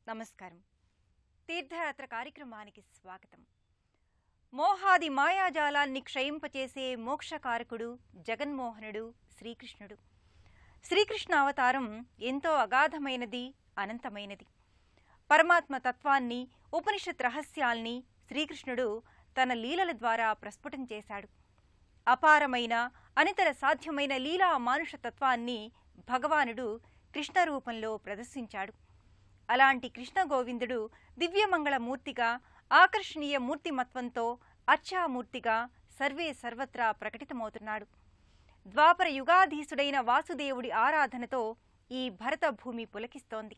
నమస్కారం. తీర్థయాత్ర కార్యక్రమానికి స్వాగతం. మోహాది మాయాజాలాన్ని క్షయింపచేసే మోక్షకారకుడు జగన్మోహనుడు శ్రీకృష్ణుడు. శ్రీకృష్ణ అవతారం ఎంతో అగాధమైనది, అనంతమైనది. పరమాత్మ తత్వాన్ని, ఉపనిషత్ రహస్యాల్ని శ్రీకృష్ణుడు తన లీలల ద్వారా ప్రస్ఫుటం చేశాడు. అపారమైన, అనితర సాధ్యమైన లీలా మానుష తత్వాన్ని భగవానుడు కృష్ణ రూపంలో ప్రదర్శించాడు. అలాంటి కృష్ణ గోవిందుడు దివ్యమంగళమూర్తిగా, ఆకర్షణీయ మూర్తిమత్వంతో అర్చామూర్తిగా సర్వే సర్వత్రా ప్రకటితమవుతున్నాడు. ద్వాపర యుగాధీసుడైన వాసుదేవుడి ఆరాధనతో ఈ భరత భూమి పులకిస్తోంది.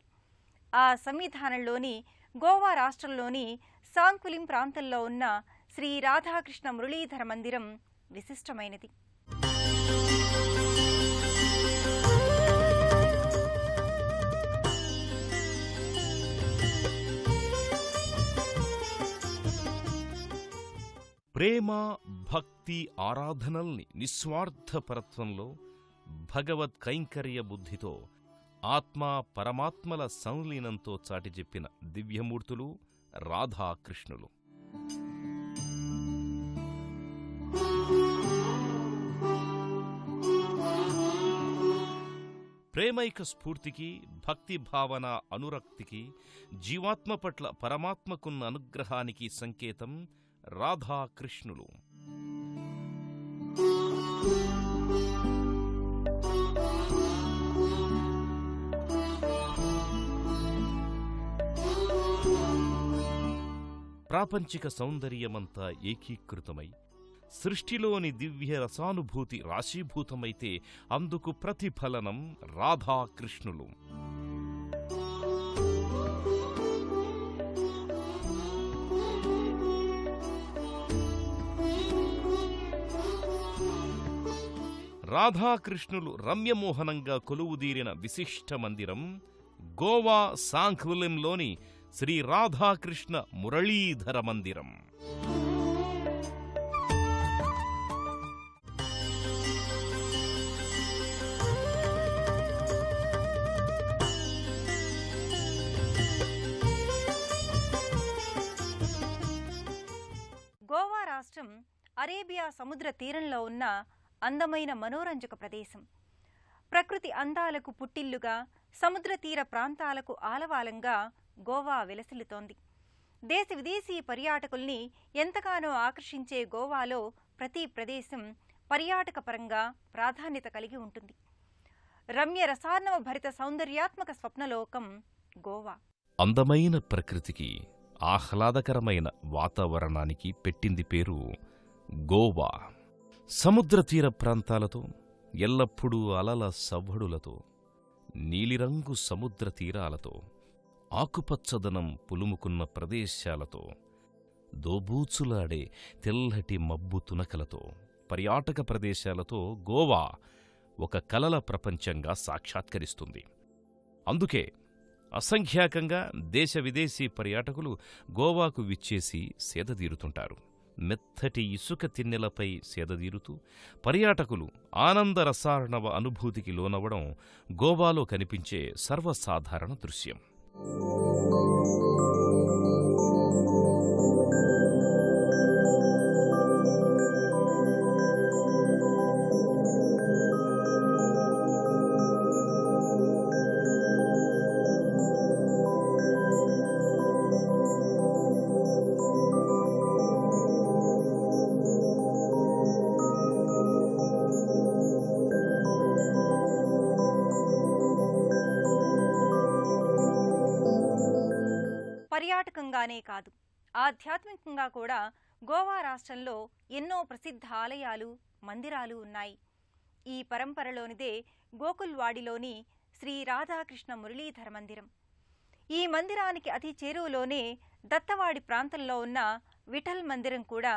ఆ సంవిధానంలోని గోవా రాష్ట్రంలోని సాంకులిం ప్రాంతంలో ఉన్న శ్రీ రాధాకృష్ణ మురళీధర మందిరం విశిష్టమైనది. ప్రేమ, భక్తి, ఆరాధనల్ని నిస్వార్థపరత్వంలో, భగవత్ కైంకర్య బుద్ధితో, ఆత్మ పరమాత్మల సంలీనంతో చాటిచెప్పిన దివ్యమూర్తులు రాధాకృష్ణులు. ప్రేమైక స్ఫూర్తికి, భక్తి భావన అనురక్తికి, జీవాత్మ పట్ల పరమాత్మకున్న అనుగ్రహానికి సంకేతం రాధాకృష్ణులు. ప్రాపంచిక సౌందర్యమంతా ఏకీకృతమై, సృష్టిలోని దివ్య రసానుభూతి రాశీభూతమైతే అందుకు ప్రతిఫలనం రాధాకృష్ణులు. రాధాకృష్ణులు రమ్యమోహనంగా కొలువుదీరిన విశిష్ట మందిరం గోవా సాంఖ్వలింలోని శ్రీ రాధాకృష్ణ మురళీధర మందిరం. గోవా రాష్ట్రం అరేబియా సముద్ర తీరంలో ఉన్న అందమైన మనోరంజక ప్రదేశం. ప్రకృతి అందాలకు పుట్టిల్లుగా, సముద్ర తీర ప్రాంతాలకు ఆలవాలంగా గోవా విలసిల్లుతోంది. దేశ విదేశీ పర్యాటకుల్ని ఎంతగానో ఆకర్షించే గోవాలో ప్రతి ప్రదేశం పర్యాటక పరంగా ప్రాధాన్యత కలిగి ఉంటుంది. రమ్య రసార్ణవ భరిత సౌందర్యాత్మక స్వప్నలోకం గోవా. అందమైన ప్రకృతికి, ఆహ్లాదకరమైన వాతావరణానికి పెట్టింది పేరు గోవా. సముద్ర తీర ప్రాంతాలతో, ఎల్లప్పుడూ అలల సవ్వడులతో, నీలిరంగు సముద్ర తీరాలతో, ఆకుపచ్చదనం పులుముకున్న ప్రదేశాలతో, దోబూచులాడే తెల్లటి మబ్బు తునకలతో, పర్యాటక ప్రదేశాలతో గోవా ఒక కలల ప్రపంచంగా సాక్షాత్కరిస్తుంది. అందుకే అసంఖ్యాకంగా దేశ విదేశీ పర్యాటకులు గోవాకు విచ్చేసి సేదతీరుతుంటారు. మెత్తటి ఇసుక తిన్నెలపై సేదదీరుతూ పర్యాటకులు ఆనందరసార్ణవ అనుభూతికి లోనవడం గోవాలో కనిపించే సర్వసాధారణ దృశ్యం. పర్యాటకంగానే కాదు, ఆధ్యాత్మికంగా కూడా గోవా రాష్ట్రంలో ఎన్నో ప్రసిద్ధ ఆలయాలు, మందిరాలు ఉన్నాయి. ఈ పరంపరలోనిదే గోకుల్వాడిలోని శ్రీ రాధాకృష్ణ మురళీధర మందిరం. ఈ మందిరానికి అతి చేరువలోనే దత్తవాడి ప్రాంతంలో ఉన్న విఠల్ మందిరం కూడా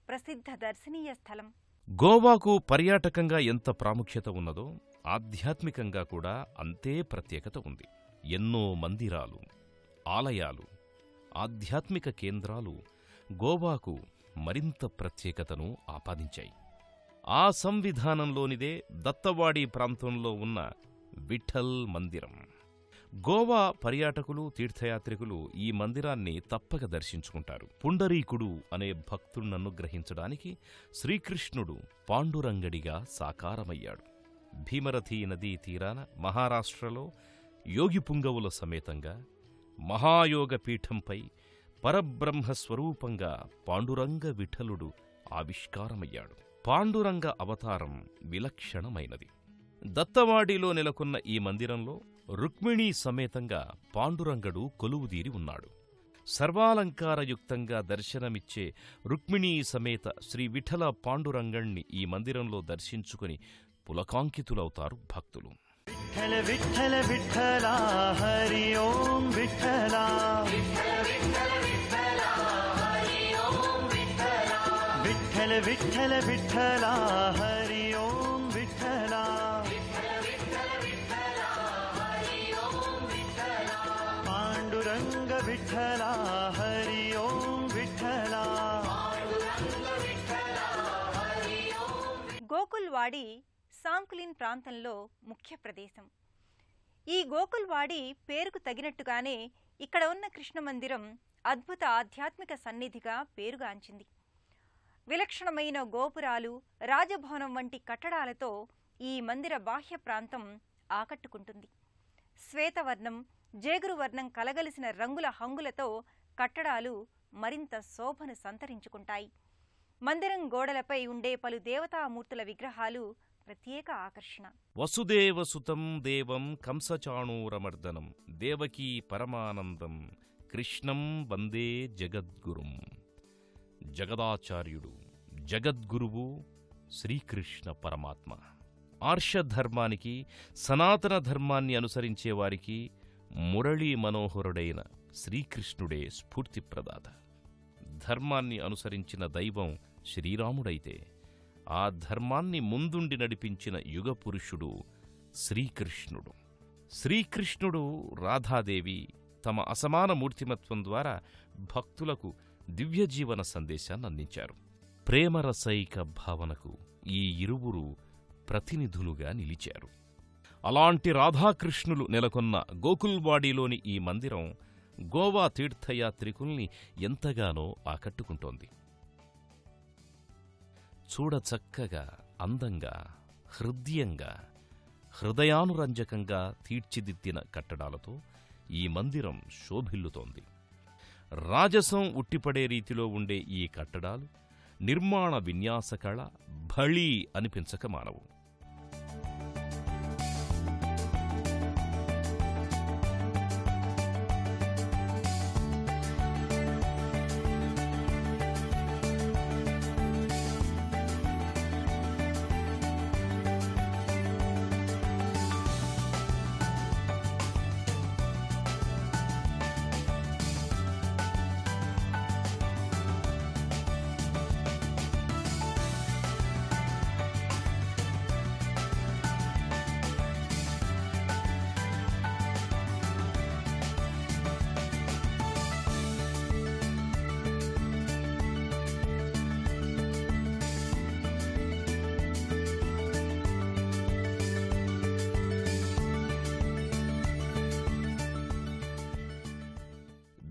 ప్రసిద్ధ దర్శనీయ స్థలం. గోవాకు పర్యాటకంగా ఎంత ప్రాముఖ్యత ఉన్నదో ఆధ్యాత్మికంగా కూడా అంతే ప్రత్యేకత ఉంది. ఎన్నో మందిరాలు, ఆలయాలు, ఆధ్యాత్మిక కేంద్రాలు గోవాకు మరింత ప్రత్యేకతను ఆపాదించాయి. ఆ సంవిధానంలోనిదే దత్తవాడి ప్రాంతంలో ఉన్న విఠల్ మందిరం. గోవా పర్యాటకులు, తీర్థయాత్రికులు ఈ మందిరాన్ని తప్పక దర్శించుకుంటారు. పుండరీకుడు అనే భక్తుణ్ణను గ్రహించడానికి శ్రీకృష్ణుడు పాండురంగడిగా సాకారమయ్యాడు. భీమరథీ నదీ తీరాన మహారాష్ట్రలో యోగి పుంగవుల సమేతంగా మహాయోగ పీఠంపై పరబ్రహ్మస్వరూపంగా పాండురంగ విఠలుడు ఆవిష్కారమయ్యాడు. పాండురంగ అవతారం విలక్షణమైనది. దత్తవాడిలో నెలకొన్న ఈ మందిరంలో రుక్మిణీ సమేతంగా పాండురంగడు కొలువుదీరి ఉన్నాడు. సర్వాలంకారయుక్తంగా దర్శనమిచ్చే రుక్మిణీ సమేత శ్రీ విఠల పాండురంగణ్ణి ఈ మందిరంలో దర్శించుకుని పులకాంకితులవుతారు భక్తులు. విఠల విఠల విఠల హరి ఓం విఠల విఠల విఠల విఠల హరి ఓం విఠల పాండురంగ విఠల హరి ఓం విఠల. గోకుల్వాడి సాంకులిన్ ప్రాంతంలో ముఖ్య ప్రదేశం. ఈ గోకుల్వాడి పేరుకు తగినట్టుగానే ఇక్కడ ఉన్న కృష్ణ మందిరం అద్భుత ఆధ్యాత్మిక సన్నిధిగా పేరుగాంచింది. విలక్షణమైన గోపురాలు, రాజభవనం వంటి కట్టడాలతో ఈ మందిర బాహ్య ప్రాంతం ఆకట్టుకుంటుంది. శ్వేతవర్ణం, జేగురువర్ణం కలగలిసిన రంగుల హంగులతో కట్టడాలు మరింత శోభను సంతరించుకుంటాయి. మందిరం గోడలపై ఉండే పలు దేవతామూర్తుల విగ్రహాలు ప్రత్యేక ఆకర్షణ. వసుదేవసుతం దేవం కంసచాణూరమర్దనం దేవకీ పరమానందం కృష్ణం వందే జగద్గురుం. జగదాచార్యుడు, జగద్గురువు శ్రీకృష్ణ పరమాత్మ. ఆర్షధర్మానికి, సనాతన ధర్మాన్ని అనుసరించేవారికి మురళీ మనోహరుడైన శ్రీకృష్ణుడే స్ఫూర్తిప్రదాత. ధర్మాన్ని అనుసరించిన దైవం శ్రీరాముడైతే ఆ ధర్మాన్ని ముందుండి నడిపించిన యుగపురుషుడు శ్రీకృష్ణుడు. శ్రీకృష్ణుడు, రాధాదేవి తమ అసమాన మూర్తిమత్వం ద్వారా భక్తులకు దివ్యజీవన సందేశాన్నందించారు. ప్రేమరసైక భావనకు ఈ ఇరువురు ప్రతినిధులుగా నిలిచారు. అలాంటి రాధాకృష్ణులు నెలకొన్న గోకుల్వాడిలోని ఈ మందిరం గోవా తీర్థయాత్రికుల్ని ఎంతగానో ఆకట్టుకుంటోంది. చూడచక్కగా, అందంగా, హృద్యంగా, హృదయానురంజకంగా తీర్చిదిద్దిన కట్టడాలతో ఈ మందిరం శోభిల్లుతోంది. రాజసం ఉట్టిపడే రీతిలో ఉండే ఈ కట్టడాలు నిర్మాణ విన్యాస కళ భళీ అనిపించక మానవు.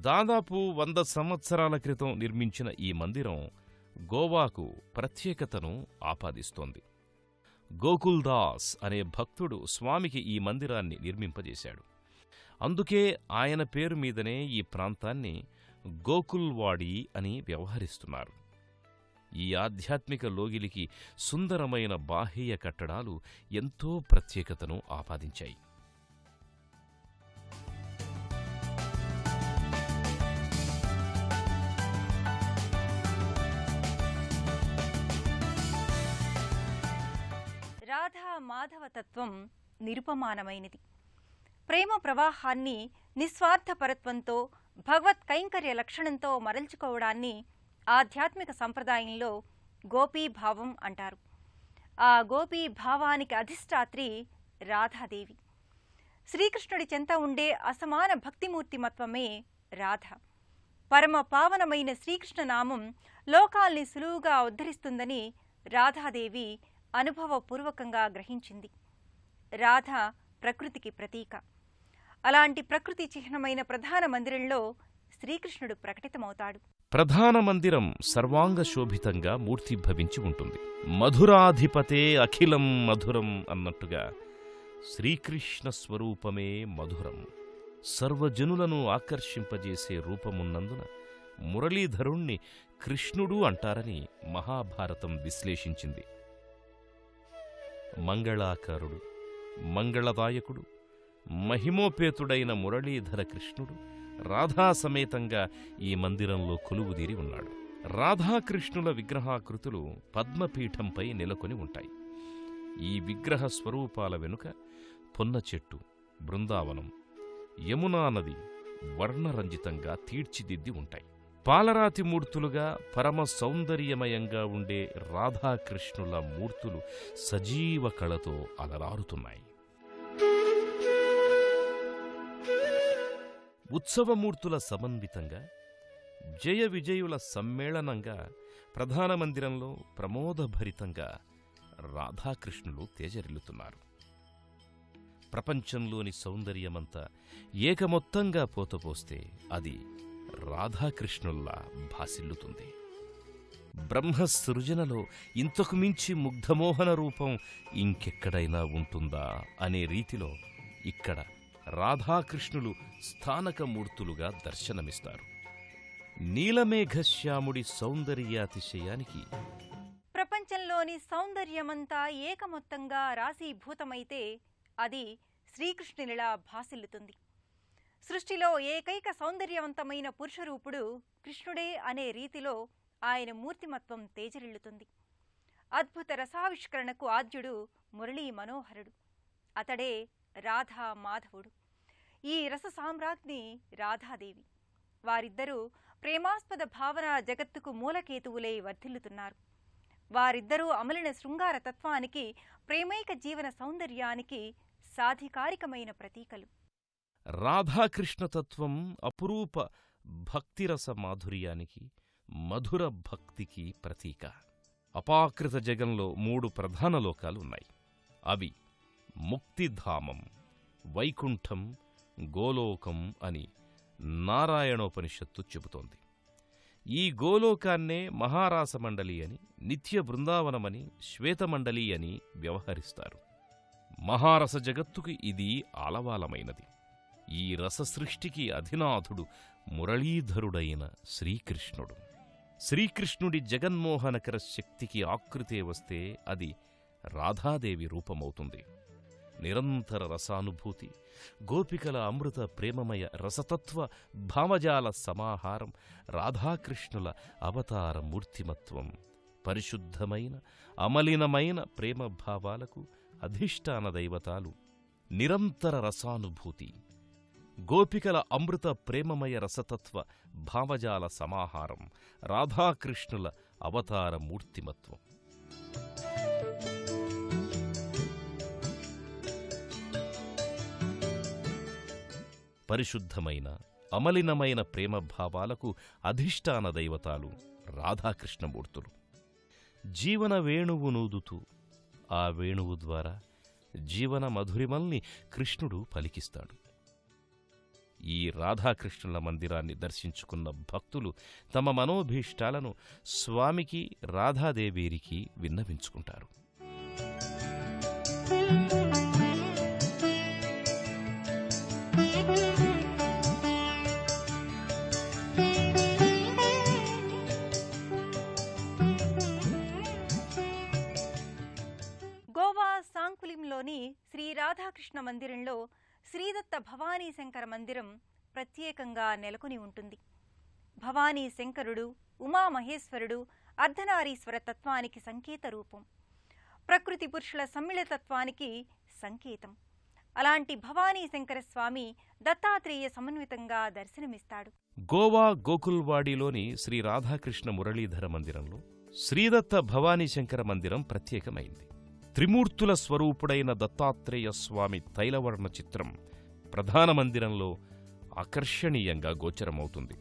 దాదాపు 100 సంవత్సరాల క్రితం నిర్మించిన ఈ మందిరం గోవాకు ప్రత్యేకతను ఆపాదిస్తోంది. గోకుల్దాస్ అనే భక్తుడు స్వామికి ఈ మందిరాన్ని నిర్మింపజేశాడు. అందుకే ఆయన పేరు మీదనే ఈ ప్రాంతాన్ని గోకుల్వాడి అని వ్యవహరిస్తున్నారు. ఈ ఆధ్యాత్మిక లోగిలికి సుందరమైన బాహ్య కట్టడాలు ఎంతో ప్రత్యేకతను ఆపాదించాయి. రాధా మాధవతత్వం నిరుపమానమైనది. ప్రేమ ప్రవాహాన్ని నిస్వార్థపరత్వంతో, భగవత్ కైంకర్య లక్షణంతో మరల్చుకోవడాన్ని ఆధ్యాత్మిక సంప్రదాయంలో గోపీభావం అంటారు. ఆ గోపీభావానికి అధిష్టాత్రి రాధాదేవి. శ్రీకృష్ణుడి చెంత ఉండే అసమాన భక్తిమూర్తిమత్వమే రాధ. పరమ పావనమైన శ్రీకృష్ణనామం లోకాల్ని సులువుగా ఉద్ధరిస్తుందని రాధాదేవి అనుభవపూర్వకంగా గ్రహించింది. రాధ ప్రకృతికి ప్రతీక. అలాంటి ప్రకృతి చిహ్నమైన ప్రధాన మందిరంలో శ్రీకృష్ణుడు ప్రకటితమవుతాడు. ప్రధాన మందిరం సర్వాంగ శోభితంగా మూర్తిభవించి ఉంటుంది. మధురాధిపతే అఖిలం మధురం అన్నట్టుగా శ్రీకృష్ణ స్వరూపమే మధురం. సర్వజనులను ఆకర్షింపజేసే రూపమున్నందున మురళీధరుణ్ణి కృష్ణుడు అంటారని మహాభారతం విశ్లేషించింది. మంగళాకారుడు, మంగళదాయకుడు, మహిమోపేతుడైన మురళీధర కృష్ణుడు రాధాసమేతంగా ఈ మందిరంలో కొలువుదీరి ఉన్నాడు. రాధాకృష్ణుల విగ్రహాకృతులు పద్మపీఠంపై నెలకొని ఉంటాయి. ఈ విగ్రహ స్వరూపాల వెనుక పొన్న చెట్టు, బృందావనం, యమునా నది వర్ణరంజితంగా తీర్చిదిద్ది ఉంటాయి. పాలరాతి మూర్తులుగా పరమ సౌందర్యమయంగా ఉండే రాధాకృష్ణుల మూర్తులు సజీవ కళతో అలరారుతున్నాయి. ఉత్సవమూర్తుల సమన్వితంగా, జయ విజయుల సమ్మేళనంగా ప్రధాన మందిరంలో ప్రమోదభరితంగా రాధాకృష్ణులు తేజరిల్లుతున్నారు. ప్రపంచంలోని సౌందర్యమంతా ఏకమొత్తంగా పోతపోస్తే అది రాధాకృష్ణుల్లా భాసిల్లుతుంది. బ్రహ్మసృజనలో ఇంతకు మించి ముగ్ధమోహన రూపం ఇంకెక్కడైనా ఉంటుందా అనే రీతిలో ఇక్కడ రాధాకృష్ణులు స్థానకమూర్తులుగా దర్శనమిస్తారు. నీలమేఘశ్యాముడి సౌందర్యాతిశయానికి ప్రపంచంలోని సౌందర్యమంతా ఏకమొత్తంగా రాశీభూతమైతే అది శ్రీకృష్ణునిలా భాసిల్లుతుంది. సృష్టిలో ఏకైక సౌందర్యవంతమైన పురుషరూపుడు కృష్ణుడే అనే రీతిలో ఆయన మూర్తిమత్వం తేజరిల్లుతుంది. అద్భుత రసావిష్కరణకు ఆద్యుడు మురళీ మనోహరుడు. అతడే రాధా మాధవుడు. ఈ రస సామ్రాజ్ఞి రాధాదేవి. వారిద్దరూ ప్రేమాస్పద భావన జగత్తుకు మూలకేతువులై వర్ధిల్లుతున్నారు. వారిద్దరూ అమలిన శృంగార తత్వానికి, ప్రేమైక జీవన సౌందర్యానికి సాధికారికమైన ప్రతీకలు. రాధాకృష్ణతత్వం అపురూప భక్తిరస మాధుర్యానికి, మధుర భక్తికి ప్రతీక. అపాకృత జగంలో 3 ప్రధాన లోకాలు ఉన్నాయి. అవి ముక్తిధామం, వైకుంఠం, గోలోకం అని నారాయణోపనిషత్తు చెబుతోంది. ఈ గోలోకాన్నే మహారాసమండలి అని, నిత్య బృందావనమని, శ్వేతమండలి అని వ్యవహరిస్తారు. మహారస జగత్తుకి ఇది ఆలవాలమైనది. ఈ రససృష్టికి అధినాథుడు మురళీధరుడైన శ్రీకృష్ణుడు. శ్రీకృష్ణుడి జగన్మోహనకర శక్తికి ఆకృతే వస్తే అది రాధాదేవి రూపమవుతుంది. నిరంతర రసానుభూతి, గోపికల అమృత ప్రేమమయ రసతత్వ భావజాల సమాహారం రాధాకృష్ణుల అవతార మూర్తిమత్వం. పరిశుద్ధమైన అమలినమైన ప్రేమభావాలకు అధిష్టాన దైవతాలు. నిరంతర రసానుభూతి, గోపికల అమృత ప్రేమమయ రసతత్వ భావజాల సమాహారం రాధాకృష్ణుల అవతార మూర్తిమత్వం. పరిశుద్ధమైన అమలినమైన ప్రేమభావాలకు అధిష్టాన దైవతాలు రాధాకృష్ణమూర్తులు. జీవన వేణువు నూదుతూ ఆ వేణువు ద్వారా జీవన మధురిమల్ని కృష్ణుడు పలికిస్తాడు. ఈ రాధాకృష్ణుల మందిరాన్ని దర్శించుకున్న భక్తులు తమ మనోభీష్టాలను స్వామికి, రాధాదేవేరికి విన్నవించుకుంటారు. గోవా సాంకులింలోని శ్రీ రాధాకృష్ణ మందిరంలో శ్రీదత్త భవానీ శంకర మందిరం ప్రత్యేకంగా నెలకొని ఉంటుంది. భవానీ శంకరుడు, ఉమామహేశ్వరుడు అర్ధనారీశ్వర తత్వానికి సంకేత రూపం. ప్రకృతి పురుషుల సమ్మిళతత్వానికి సంకేతం. అలాంటి భవానీ శంకర స్వామి దత్తాత్రేయ సమన్వితంగా దర్శనమిస్తాడు. గోవా గోకుల్వాడిలోని శ్రీ రాధాకృష్ణ మురళీధర మందిరంలో శ్రీదత్త భవానీ శంకర మందిరం ప్రత్యేకమైంది. త్రిమూర్తుల స్వరూపుడైన దత్తాత్రేయ స్వామి తైలవర్ణ చిత్రం ప్రధాన మందిరంలో ఆకర్షణీయంగా గోచరమవుతుంది.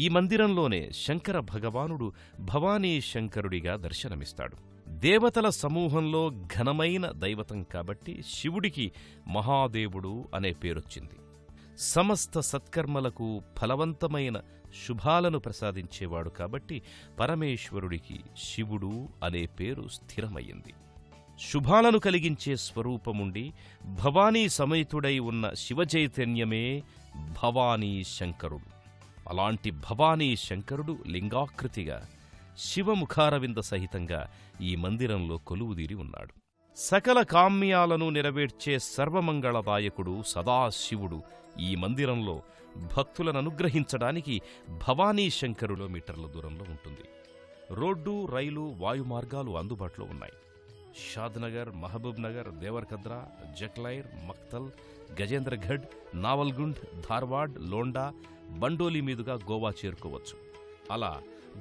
ఈ మందిరంలోనే శంకర భగవానుడు భవానీ శంకరుడిగా దర్శనమిస్తాడు. దేవతల సమూహంలో ఘనమైన దైవతం కాబట్టి శివుడికి మహాదేవుడు అనే పేరొచ్చింది. సమస్త సత్కర్మలకు ఫలవంతమైన శుభాలను ప్రసాదించేవాడు కాబట్టి పరమేశ్వరుడికి శివుడు అనే పేరు స్థిరమయ్యింది. శుభాలను కలిగించే స్వరూపముండి భవానీ సమేతుడై ఉన్న శివచైతన్యమే భవానీ శంకరుడు. అలాంటి భవానీ శంకరుడు లింగాకృతిగా శివముఖారవింద సహితంగా ఈ మందిరంలో కొలువుదీరి ఉన్నాడు. సకల కామ్యాలను నెరవేర్చే సర్వమంగళదాయకుడు సదాశివుడు ఈ మందిరంలో భక్తులను అనుగ్రహించడానికి భవానీ శంకరులో మీటర్ల దూరంలో ఉంటుంది. రోడ్డు, రైలు, వాయుమార్గాలు అందుబాటులో ఉన్నాయి. షాద్నగర్, మహబూబ్ నగర్, దేవర్కద్రా, జక్లైర్, మక్తల్, గజేంద్రఘడ్, నావల్గుండ్, ధార్వాడ్, లోండా, బండోలి మీదుగా గోవా చేరుకోవచ్చు. అలా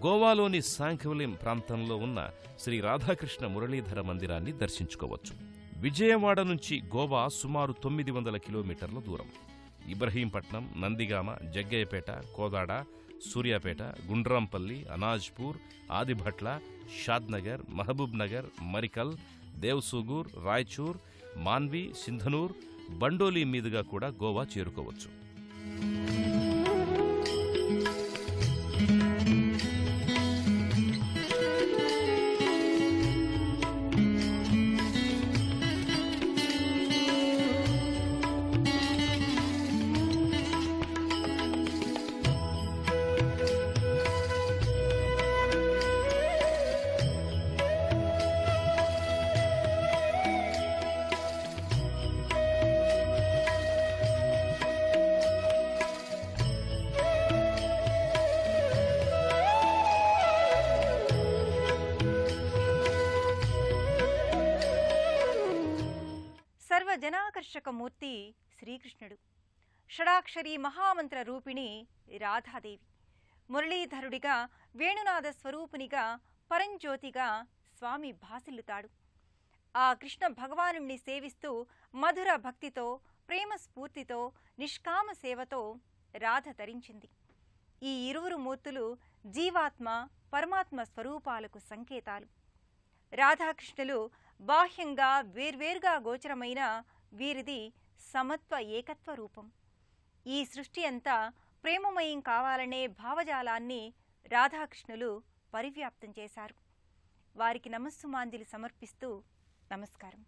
గోవాలోని శాంఖవలిం ప్రాంతంలో ఉన్న శ్రీ రాధాకృష్ణ మురళీధర మందిరాన్ని దర్శించుకోవచ్చు. విజయవాడ నుంచి గోవా సుమారు 900 కిలోమీటర్ల దూరం. ఇబ్రహీంపట్నం, నందిగామ, జగ్గయ్యపేట, కోదాడ, సూర్యాపేట, గుండ్రాంపల్లి, అనాజ్పూర్, ఆదిభట్ల, షాద్నగర్, మహబూబ్ నగర్, మరికల్, దేవ్సూగూర్, రాయ్చూర్, మాన్వి, సింధనూర్, బండోలి మీదుగా కూడా గోవా చేరుకోవచ్చు. సర్వజనాకర్షక మూర్తి శ్రీకృష్ణుడు, షడాక్షరి మహామంత్ర రూపిణి రాధాదేవి, మురళీధరుడిగా, వేణునాద స్వరూపునిగా, పరంజ్యోతిగా స్వామి భాసిల్లుతాడు. ఆ కృష్ణ భగవానుణ్ణి సేవిస్తూ మధుర భక్తితో, ప్రేమ స్ఫూర్తితో, నిష్కామ సేవతో రాధ తరించింది. ఈ ఇరువురు మూర్తులు జీవాత్మ, పరమాత్మ స్వరూపాలకు సంకేతాలు. రాధాకృష్ణులు బాహ్యంగా వేర్వేరుగా గోచరమైన వీరిది సమత్వ ఏకత్వ రూపం. ఈ సృష్టి అంతా ప్రేమమయం కావాలనే భావజాలాన్ని రాధాకృష్ణులు పరివ్యాప్తం చేశారు. వారికి నమస్సుమాంజలి సమర్పిస్తూ నమస్కారం.